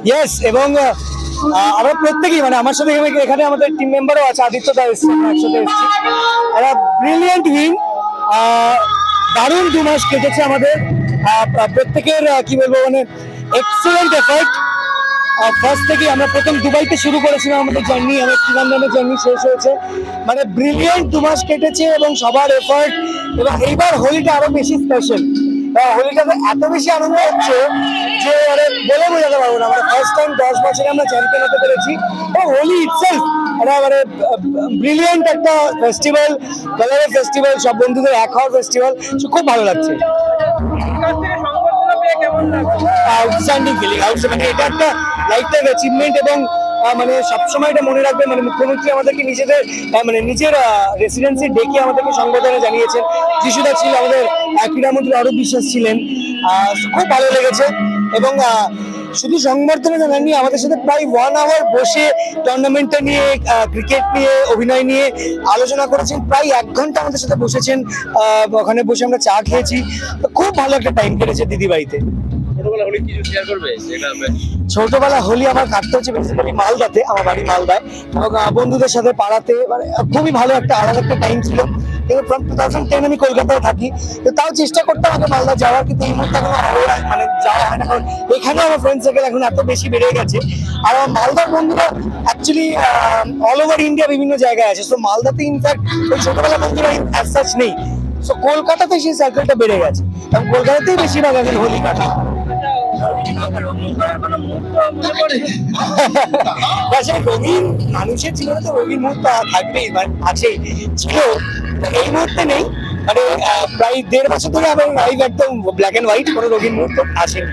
Yes, এবং আমরা প্রত্যেকেই মানে আমার সাথে এখানে আমাদের টিম মেম্বারও আছে, আদিত্য দা এসছে, একসাথে এসেছি। একটা ব্রিলিয়েন্ট উইন, দারুণ 2 মাস কেটেছে আমাদের প্রত্যেকের, কি বলবো মানে এক্সেলেন্ট এফার্ট। ফার্স্ট থেকে আমরা প্রথম দুবাইতে শুরু করেছিলাম আমাদের জার্নি, আমার ত্রিবান্দ্রমের জার্নি শেষ হয়েছে, মানে ব্রিলিয়েন্ট 2 মাস কেটেছে এবং সবার এফার্ট। এবং এইবার হোলিটা আরো বেশি স্পেশাল, হোলিটাতে এত বেশি আনন্দ হচ্ছে যে মানে বলে বোঝাতে পারবো না। আমরা ফার্স্ট টাইম 10 বছরে আমরা চ্যাম্পিয়ন হতে পেরেছি, এবং হোলি ইটসেলফ এটা মানে ব্রিলিয়েন্ট একটা ফেস্টিভ্যাল, কালারের ফেস্টিভ্যাল, সব বন্ধুদের এক হওয়ার ফেস্টিভ্যাল, খুব ভালো লাগছে। আউটস্ট্যান্ডিং ফিলিং, মানে এটা একটা লাইফ টাইম অ্যাচিভমেন্ট, এবং মানে সবসময় এটা মনে রাখবে। মানে মুখ্যমন্ত্রী আমাদেরকে মানে নিজের রেসিডেন্সি ডেকে আমাদেরকে সংবর্ধনা জানিয়েছেন। যিশুদা ছিল আমাদের, ক্রীড়ামন্ত্রী অরূপ বিশ্বাস ছিলেন, খুব ভালো লেগেছে। এবং শুধু সংবর্ধনা জানাননি, আমাদের সাথে প্রায় 1 আওয়ার বসে টুর্নামেন্টটা নিয়ে, ক্রিকেট নিয়ে, অভিনয় নিয়ে আলোচনা করেছেন। প্রায় 1 ঘন্টা আমাদের সাথে বসেছেন, ওখানে বসে আমরা চা খেয়েছি। খুব ভালো একটা টাইম কেটেছে দিদি বাড়িতে। ছোটবেলা হোলি আমার কাটতে হচ্ছে বেসিক্যালি মালদাতে, আমার বাড়ি মালদায়, এবং বন্ধুদের সাথে পাড়াতে, মানে খুবই ভালো একটা আলাদা একটা টাইম ছিল। কিন্তু ফ্রম 2010 আমি কলকাতায় থাকি, তো তাও চেষ্টা করতাম আগে মালদা যাওয়ার, কিন্তু এই মুহূর্তে এখনো মানে যাওয়া হয় না, কারণ এখানেও আমার ফ্রেন্ড সার্কেল এখন এত বেশি বেড়ে গেছে। আর আমার মালদার বন্ধুরা অ্যাকচুয়ালি অল ওভার ইন্ডিয়া বিভিন্ন জায়গায় আছে, তো মালদাতে ইনফ্যাক্ট ওই ছোটবেলা বন্ধুরা অ্যাজ সাচ নেই। তো কলকাতাতে সেই সার্কেলটা বেড়ে গেছে, এবং কলকাতাতেই বেশিরভাগ এখন হোলি কাটা। রঙিন মানুষের জীবনে তো রঙিন মুহূর্ত থাকবেই, আছেই, ছিল, এই মুহূর্তে নেই। মানে প্রায় 1.5 বছর ধরে আমার লাইফ একদম ব্ল্যাক এন্ড হোয়াইট, কোনো রঙিন মুহূর্ত আসেনি।